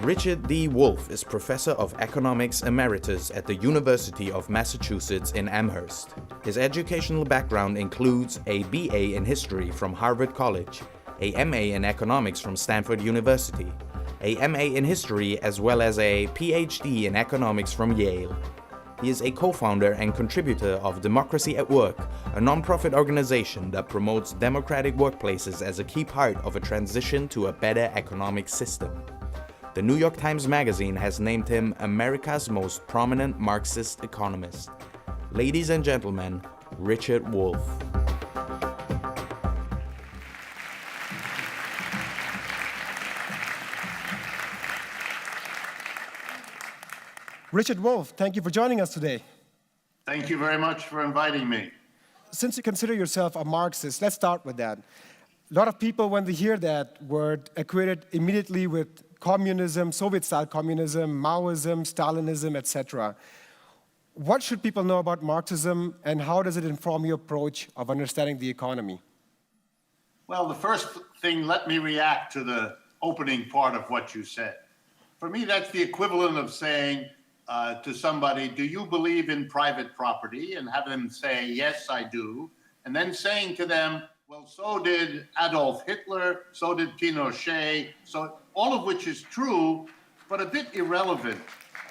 Richard D. Wolff is Professor of Economics Emeritus at the University of Massachusetts in Amherst. His educational background includes a BA in History from Harvard College, a MA in Economics from Stanford University, a MA in History as well as a PhD in Economics from Yale. He is a co-founder and contributor of Democracy at Work, a nonprofit organization that promotes democratic workplaces as a key part of a transition to a better economic system. The New York Times Magazine has named him America's most prominent Marxist economist. Ladies and gentlemen, Richard Wolff. Richard Wolff, thank you for joining us today. Thank you very much for inviting me. Since you consider yourself a Marxist, let's start with that. A lot of people, when they hear that word, equate it immediately with communism, Soviet-style communism, Maoism, Stalinism, etc. What should people know about Marxism, and how does it inform your approach of understanding the economy? Well, the first thing, let me react to the opening part of what you said. For me, that's the equivalent of saying to somebody, do you believe in private property? And have them say, yes, I do. And then saying to them, well, so did Adolf Hitler, so did Pinochet, so all of which is true, but a bit irrelevant.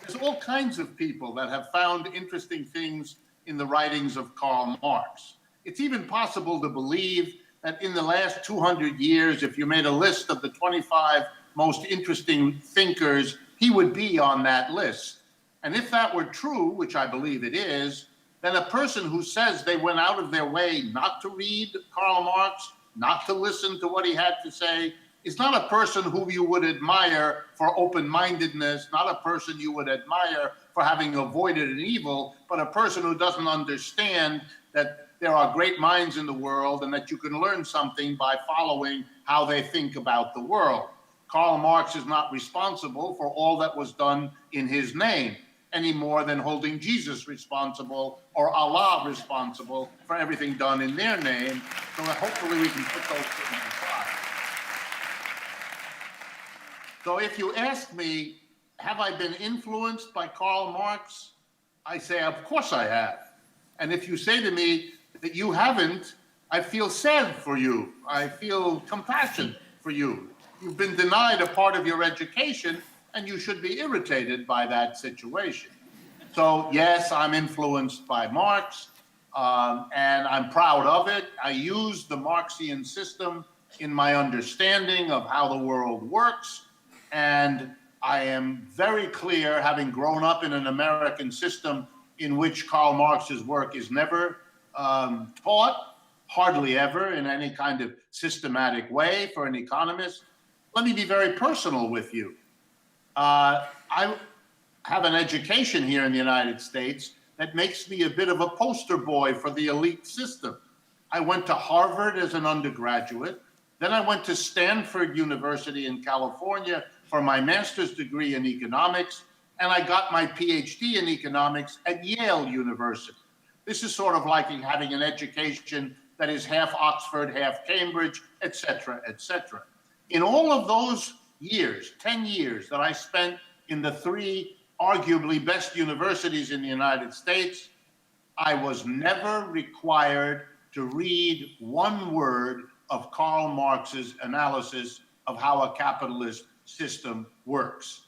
There's all kinds of people that have found interesting things in the writings of Karl Marx. It's even possible to believe that in the last 200 years, if you made a list of the 25 most interesting thinkers, he would be on that list. And if that were true, which I believe it is, then a person who says they went out of their way not to read Karl Marx, not to listen to what he had to say, is not a person who you would admire for open-mindedness, not a person you would admire for having avoided an evil, but a person who doesn't understand that there are great minds in the world and that you can learn something by following how they think about the world. Karl Marx is not responsible for all that was done in his name, any more than holding Jesus responsible or Allah responsible for everything done in their name. So hopefully we can put those things aside. So if you ask me, have I been influenced by Karl Marx? I say, of course I have. And if you say to me that you haven't, I feel sad for you. I feel compassion for you. You've been denied a part of your education, and you should be irritated by that situation. So yes, I'm influenced by Marx, and I'm proud of it. I use the Marxian system in my understanding of how the world works, and I am very clear, having grown up in an American system in which Karl Marx's work is never taught, hardly ever in any kind of systematic way for an economist. Let me be very personal with you. I have an education here in the United States that makes me a bit of a poster boy for the elite system. I went to Harvard as an undergraduate. Then I went to Stanford University in California for my master's degree in economics, and I got my PhD in economics at Yale University. This is sort of like having an education that is half Oxford, half Cambridge, et cetera, et cetera. In all of those years, 10 years that I spent in the three arguably best universities in the United States, I was never required to read one word of Karl Marx's analysis of how a capitalist system works.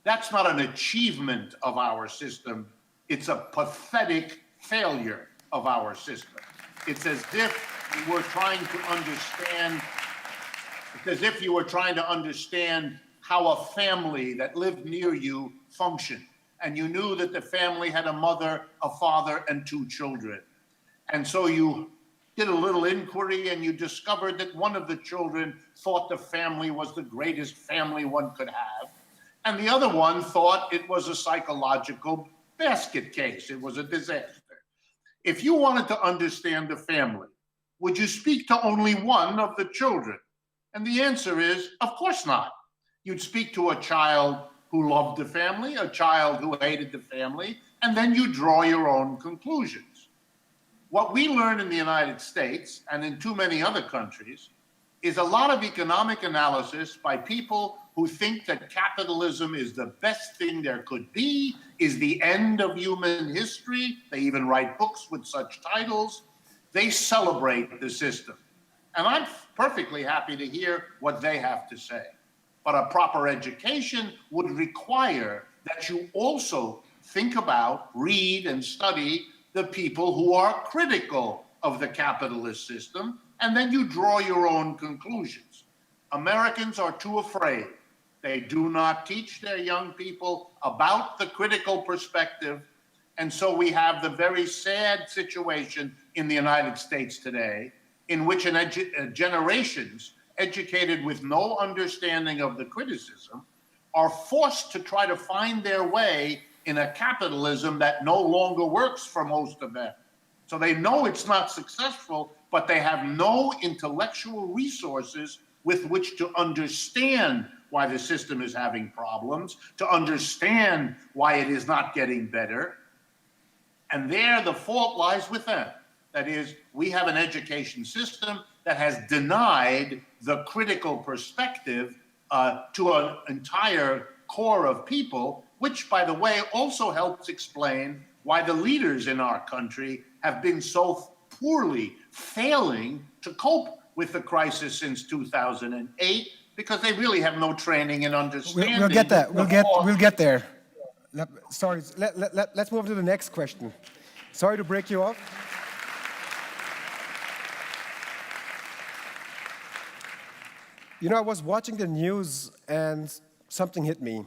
That's not an achievement of our system. It's a pathetic failure of our system. It's as if we were trying to understand how a family that lived near you functioned, and you knew that the family had a mother, a father, and 2 children. And so you did a little inquiry and you discovered that one of the children thought the family was the greatest family one could have, and the other one thought it was a psychological basket case. It was a disaster. If you wanted to understand a family, would you speak to only one of the children? And the answer is, of course not. You'd speak to a child who loved the family, a child who hated the family, and then you draw your own conclusions. What we learn in the United States and in too many other countries is a lot of economic analysis by people who think that capitalism is the best thing there could be, is the end of human history. They even write books with such titles. They celebrate the system. And I'm perfectly happy to hear what they have to say. But a proper education would require that you also think about, read, and study the people who are critical of the capitalist system, and then you draw your own conclusions. Americans are too afraid. They do not teach their young people about the critical perspective, and so we have the very sad situation in the United States today, in which generations educated with no understanding of the criticism are forced to try to find their way in a capitalism that no longer works for most of them. So they know it's not successful, but they have no intellectual resources with which to understand why the system is having problems, to understand why it is not getting better. And there the fault lies with them. That is, we have an education system that has denied the critical perspective to an entire core of people, which, by the way, also helps explain why the leaders in our country have been so poorly failing to cope with the crisis since 2008, because they really have no training in understanding. We'll get that. We'll get there. Sorry, let's move to the next question. Sorry to break you off. You know, I was watching the news and something hit me.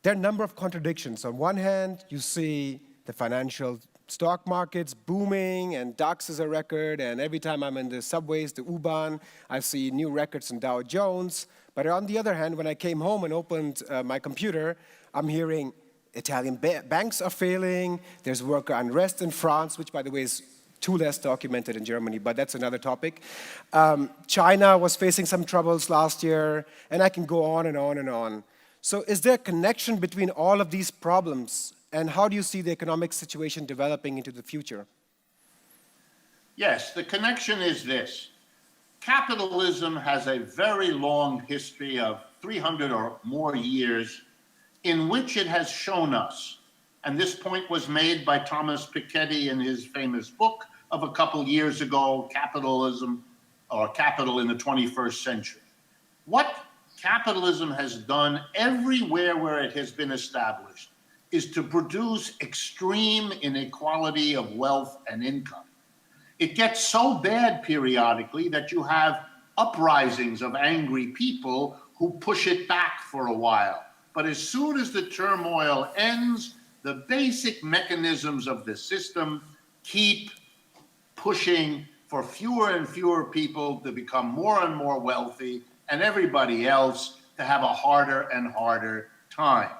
There are a number of contradictions. On one hand, you see the financial stock markets booming and DAX is a record, and every time I'm in the subways, the U-Bahn, I see new records in Dow Jones. But on the other hand, when I came home and opened my computer, I'm hearing Italian banks are failing, there's worker unrest in France, which by the way is too less documented in Germany, but that's another topic. China was facing some troubles last year, and I can go on and on and on. So is there a connection between all of these problems, and how do you see the economic situation developing into the future? Yes, the connection is this. Capitalism has a very long history of 300 or more years in which it has shown us, and this point was made by Thomas Piketty in his famous book of a couple years ago, Capitalism, or Capital in the 21st Century. What capitalism has done everywhere where it has been established is to produce extreme inequality of wealth and income. It gets so bad periodically that you have uprisings of angry people who push it back for a while. But as soon as the turmoil ends, the basic mechanisms of the system keep pushing for fewer and fewer people to become more and more wealthy, and everybody else to have a harder and harder time.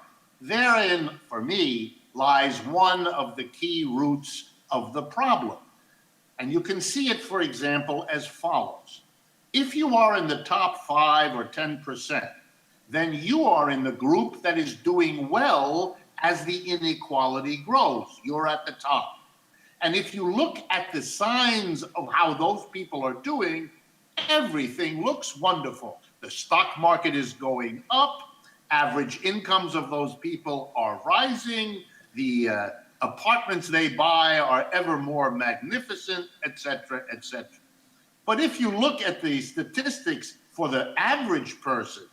Therein, for me, lies one of the key roots of the problem. And you can see it, for example, as follows. If you are in the top 5 or 10%, then you are in the group that is doing well as the inequality grows. You're at the top. And if you look at the signs of how those people are doing, everything looks wonderful. The stock market is going up. Average incomes of those people are rising. The apartments they buy are ever more magnificent, et cetera, et cetera. But if you look at the statistics for the average person,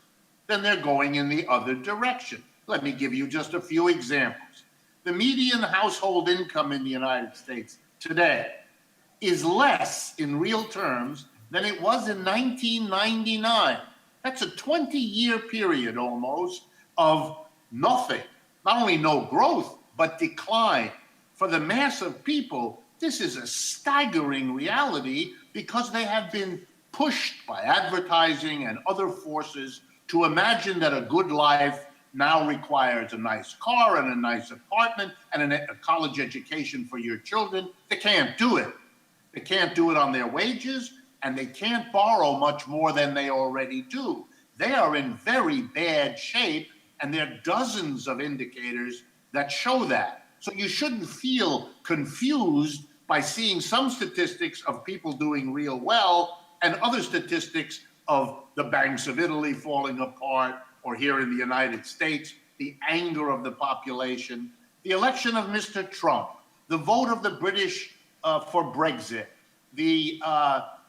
then they're going in the other direction. Let me give you just a few examples. The median household income in the United States today is less in real terms than it was in 1999. That's a 20-year period almost of nothing. Not only no growth, but decline. For the mass of people, this is a staggering reality because they have been pushed by advertising and other forces to imagine that a good life now requires a nice car and a nice apartment and a college education for your children. They can't do it. They can't do it on their wages, and they can't borrow much more than they already do. They are in very bad shape, and there are dozens of indicators that show that. So you shouldn't feel confused by seeing some statistics of people doing real well and other statistics of the banks of Italy falling apart, or here in the United States, the anger of the population, the election of Mr. Trump, the vote of the British for Brexit, the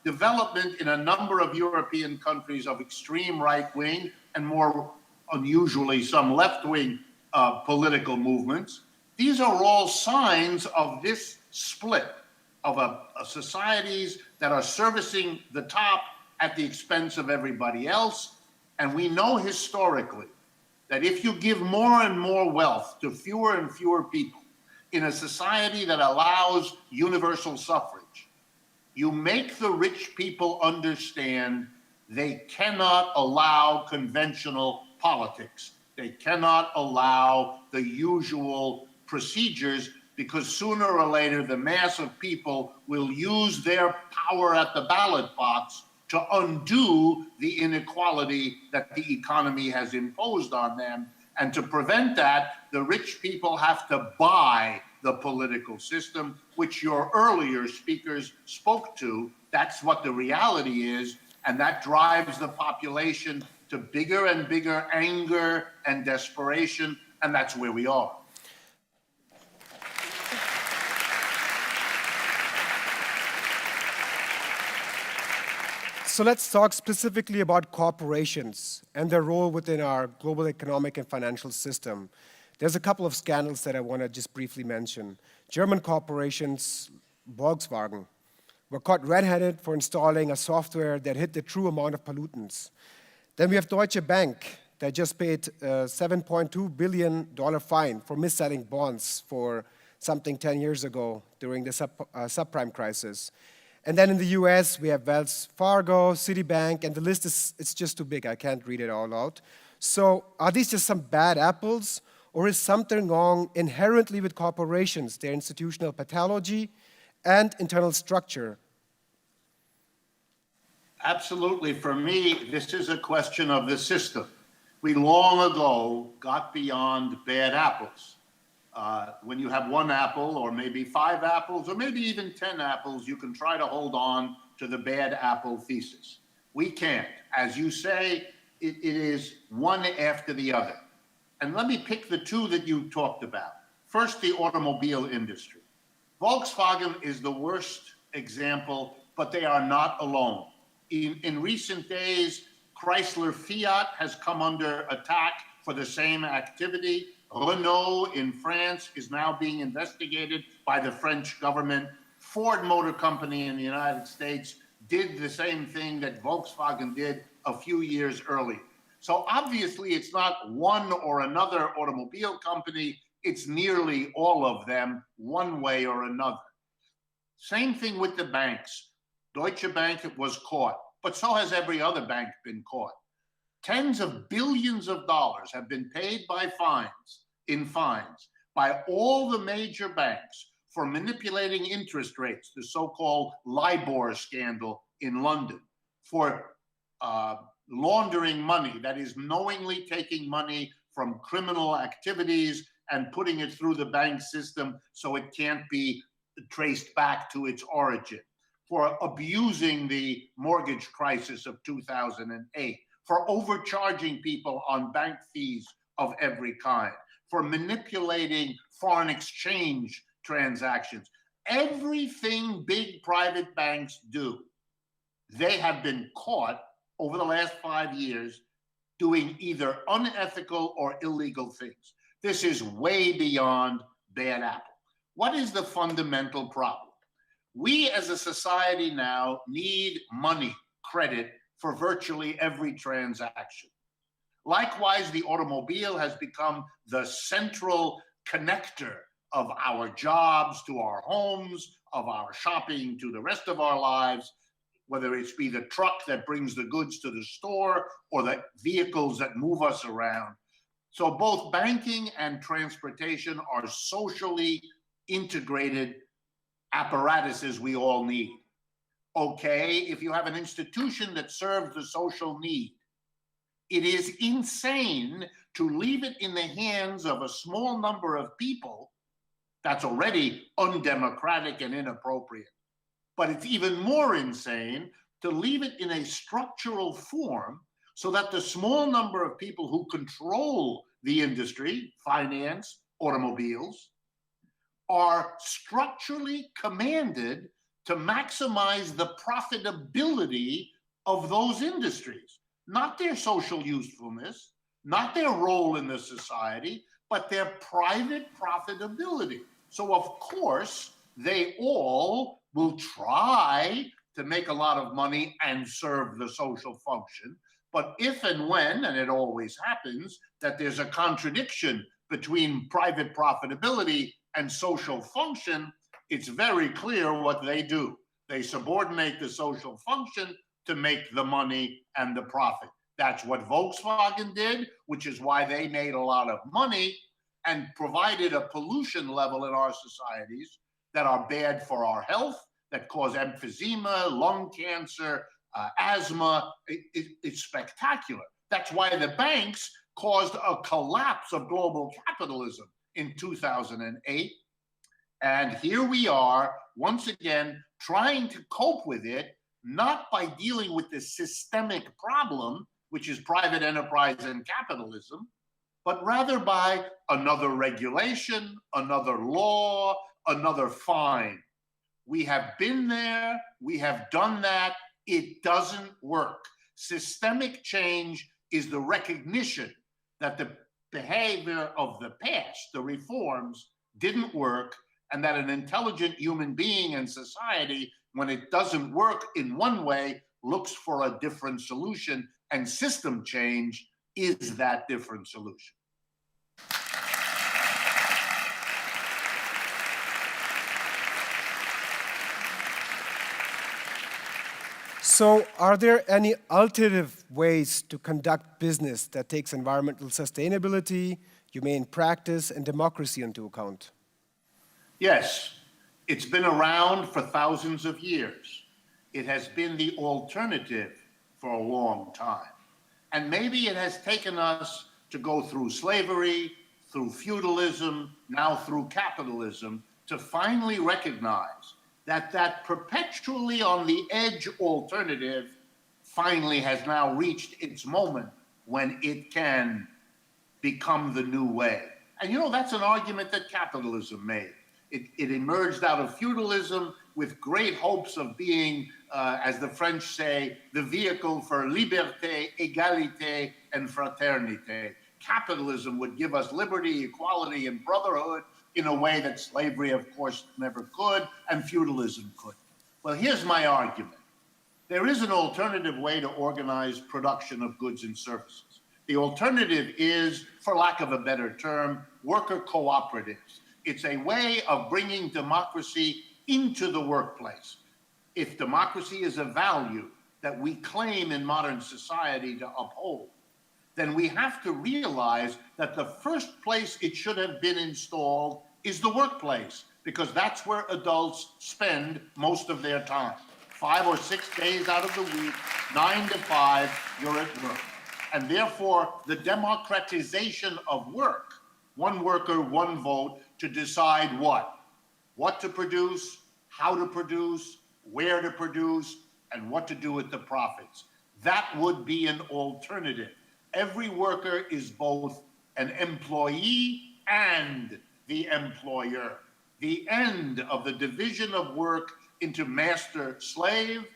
development in a number of European countries of extreme right-wing and more unusually some left-wing political movements. These are all signs of this split of societies that are servicing the top at the expense of everybody else. And we know historically that if you give more and more wealth to fewer and fewer people in a society that allows universal suffrage, you make the rich people understand they cannot allow conventional politics. They cannot allow the usual procedures, because sooner or later the mass of people will use their power at the ballot box to undo the inequality that the economy has imposed on them. And to prevent that, the rich people have to buy the political system, which your earlier speakers spoke to. That's what the reality is, and that drives the population to bigger and bigger anger and desperation, and that's where we are. So let's talk specifically about corporations and their role within our global economic and financial system. There's a couple of scandals that I want to just briefly mention. German corporations, Volkswagen, were caught red-handed for installing a software that hid the true amount of pollutants. Then we have Deutsche Bank that just paid a $7.2 billion fine for mis-selling bonds for something 10 years ago during the subprime crisis. And then in the US, we have Wells Fargo, Citibank, and the list it's just too big. I can't read it all out. So are these just some bad apples, or is something wrong inherently with corporations, their institutional pathology and internal structure? Absolutely. For me, this is a question of the system. We long ago got beyond bad apples. When you have one apple or maybe 5 apples or maybe even 10 apples, you can try to hold on to the bad apple thesis. We can't. As you say, it is one after the other. And let me pick the two that you talked about. First, the automobile industry. Volkswagen is the worst example, but they are not alone. In recent days, Chrysler Fiat has come under attack for the same activity. Renault in France is now being investigated by the French government. Ford Motor Company in the United States did the same thing that Volkswagen did a few years earlier. So obviously it's not one or another automobile company, it's nearly all of them, one way or another. Same thing with the banks. Deutsche Bank was caught, but so has every other bank been caught. Tens of billions of dollars have been paid by fines by all the major banks for manipulating interest rates, the so-called LIBOR scandal in London, for laundering money, that is knowingly taking money from criminal activities and putting it through the bank system so it can't be traced back to its origin, for abusing the mortgage crisis of 2008, for overcharging people on bank fees of every kind, for manipulating foreign exchange transactions. Everything big private banks do, they have been caught over the last 5 years doing either unethical or illegal things. This is way beyond bad apple. What is the fundamental problem? We as a society now need money, credit, for virtually every transaction. Likewise, the automobile has become the central connector of our jobs to our homes, of our shopping to the rest of our lives, whether it's be the truck that brings the goods to the store or the vehicles that move us around. So both banking and transportation are socially integrated apparatuses we all need. Okay, if you have an institution that serves the social need, it is insane to leave it in the hands of a small number of people. That's already undemocratic and inappropriate. But it's even more insane to leave it in a structural form so that the small number of people who control the industry, finance, automobiles, are structurally commanded to maximize the profitability of those industries, not their social usefulness, not their role in the society, but their private profitability. So of course, they all will try to make a lot of money and serve the social function. But if and when, and it always happens, that there's a contradiction between private profitability and social function, it's very clear what they do. They subordinate the social function to make the money and the profit. That's what Volkswagen did, which is why they made a lot of money and provided a pollution level in our societies that are bad for our health, that cause emphysema, lung cancer, asthma. It's spectacular. That's why the banks caused a collapse of global capitalism in 2008. And here we are, once again, trying to cope with it, not by dealing with the systemic problem, which is private enterprise and capitalism, but rather by another regulation, another law, another fine. We have been there, we have done that, it doesn't work. Systemic change is the recognition that the behavior of the past, the reforms, didn't work, and that an intelligent human being and society, when it doesn't work in one way, looks for a different solution, and system change is that different solution. So are there any alternative ways to conduct business that takes environmental sustainability, humane practice, and democracy into account? Yes, it's been around for thousands of years. It has been the alternative for a long time. And maybe it has taken us to go through slavery, through feudalism, now through capitalism, to finally recognize that that perpetually on the edge alternative finally has now reached its moment when it can become the new way. And you know, that's an argument that capitalism made. It emerged out of feudalism with great hopes of being, as the French say, the vehicle for liberté, égalité, and fraternité. Capitalism would give us liberty, equality, and brotherhood in a way that slavery, of course, never could, and feudalism could. Well, here's my argument. There is an alternative way to organize production of goods and services. The alternative is, for lack of a better term, worker cooperatives. It's a way of bringing democracy into the workplace. If democracy is a value that we claim in modern society to uphold, then we have to realize that the first place it should have been installed is the workplace, because that's where adults spend most of their time. 5 or 6 days out of the week, 9 to 5, you're at work. And therefore, the democratization of work, one worker, one vote, to decide what to produce, how to produce, where to produce, and what to do with the profits. That would be an alternative. Every worker is both an employee and the employer. The end of the division of work into master-slave,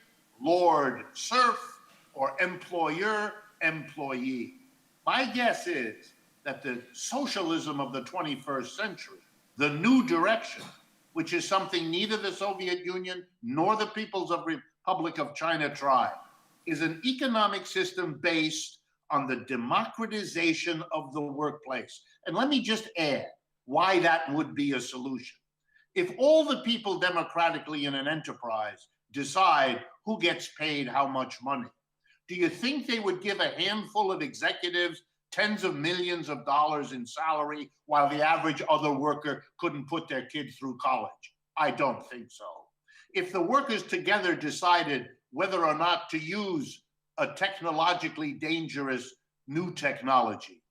lord-serf, or employer-employee. My guess is that the socialism of the 21st century, the new direction, which is something neither the Soviet Union nor the People's Republic of China tried, is an economic system based on the democratization of the workplace. And let me just add why that would be a solution. If all the people democratically in an enterprise decide who gets paid how much money, do you think they would give a handful of executives tens of millions of dollars in salary while the average other worker couldn't put their kid through college? I don't think so. If the workers together decided whether or not to use a technologically dangerous new technology,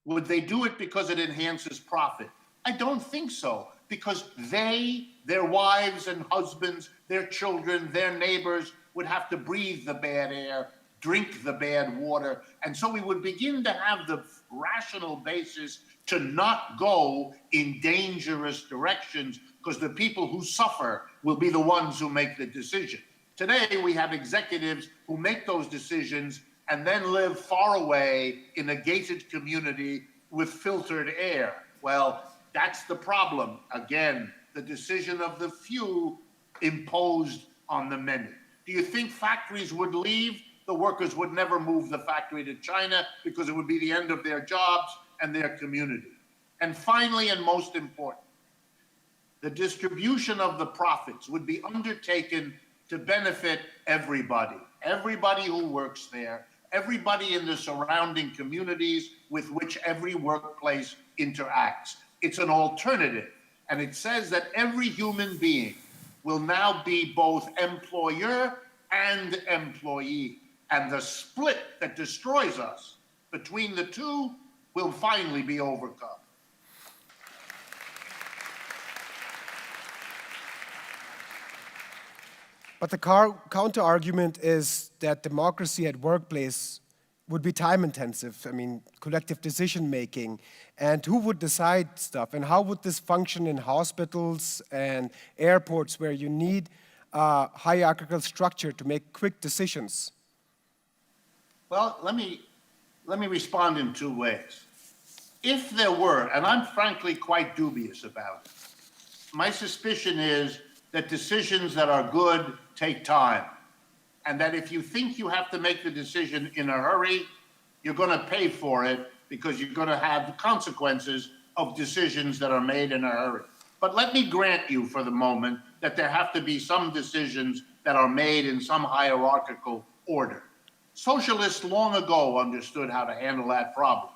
would they do it because it enhances profit? I don't think so, because they, their wives and husbands, their children, their neighbors would have to breathe the bad air, drink the bad water. And so we would begin to have the rational basis to not go in dangerous directions, because the people who suffer will be the ones who make the decision. Today, we have executives who make those decisions and then live far away in a gated community with filtered air. Well, that's the problem. Again, the decision of the few imposed on the many. Do you think factories would leave? The workers would never move the factory to China because it would be the end of their jobs and their community. And finally, and most important, the distribution of the profits would be undertaken to benefit everybody, everybody who works there, everybody in the surrounding communities with which every workplace interacts. It's an alternative, and it says that every human being will now be both employer and employee, and the split that destroys us between the two will finally be overcome. But the counter-argument is that democracy at workplace would be time-intensive. I mean, collective decision-making, and who would decide stuff, and how would this function in hospitals and airports where you need a hierarchical structure to make quick decisions? Well, let me respond in two ways. If there were, and I'm frankly quite dubious about it, my suspicion is that decisions that are good take time, and that if you think you have to make the decision in a hurry, you're going to pay for it because you're going to have consequences of decisions that are made in a hurry. But let me grant you for the moment that there have to be some decisions that are made in some hierarchical order. Socialists long ago understood how to handle that problem,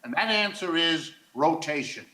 and that answer is rotation.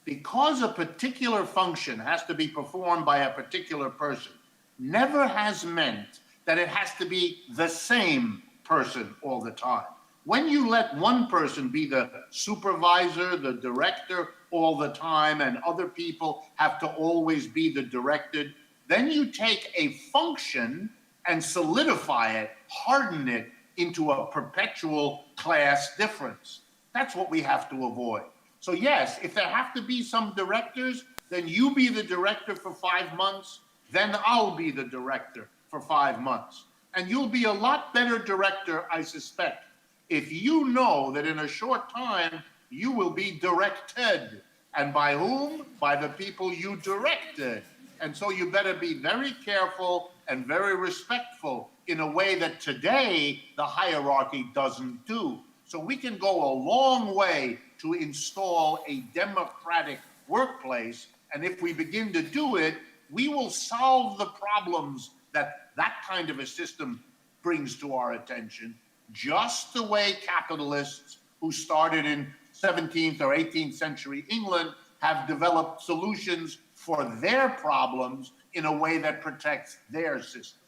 Because a particular function has to be performed by a particular person, never has meant that it has to be the same person all the time. When you let one person be the supervisor, the director all the time, and other people have to always be the directed, then you take a function and solidify it, harden it into a perpetual class difference. That's what we have to avoid. So yes, if there have to be some directors, then you be the director for 5 months, then I'll be the director for 5 months. And you'll be a lot better director, I suspect, if you know that in a short time, you will be directed. And by whom? By the people you directed. And so you better be very careful and very respectful in a way that today the hierarchy doesn't do. So we can go a long way to install a democratic workplace. And if we begin to do it, we will solve the problems that that kind of a system brings to our attention, just the way capitalists who started in 17th or 18th century England have developed solutions for their problems in a way that protects their system.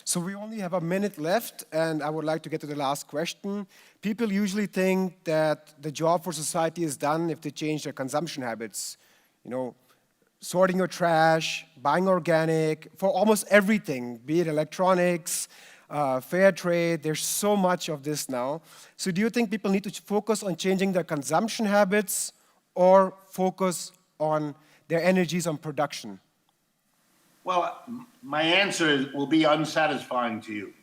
So we only have a minute left, and I would like to get to the last question. People usually think that the job for society is done if they change their consumption habits. You know, sorting your trash, buying organic, for almost everything, be it electronics, fair trade. There's so much of this now. So do you think people need to focus on changing their consumption habits or focus on their energies on production? Well, my answer will be unsatisfying to you.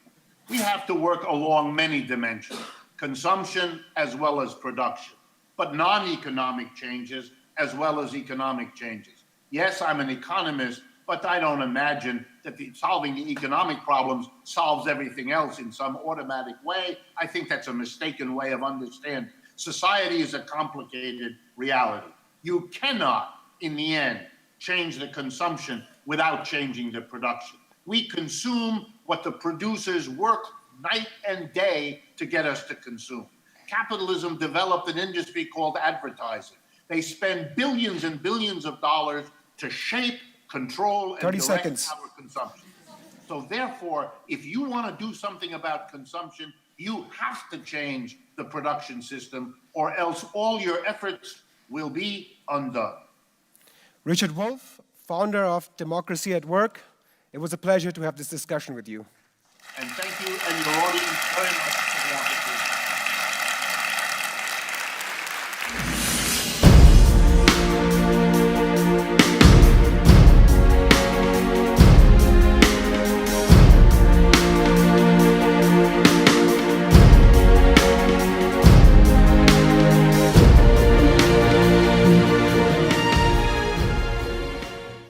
We have to work along many dimensions, consumption as well as production, but non-economic changes as well as economic changes. Yes, I'm an economist, but I don't imagine that solving the economic problems solves everything else in some automatic way. I think that's a mistaken way of understanding. Society is a complicated reality. You cannot, in the end, change the consumption without changing the production. We consume what the producers work night and day to get us to consume. Capitalism developed an industry called advertising. They spend billions and billions of dollars to shape, control, and 30 direct seconds. our consumption. So therefore, if you want to do something about consumption, you have to change the production system, or else all your efforts will be undone. Richard Wolff, founder of Democracy at Work. It was a pleasure to have this discussion with you. And thank you and your audience very much for the opportunity.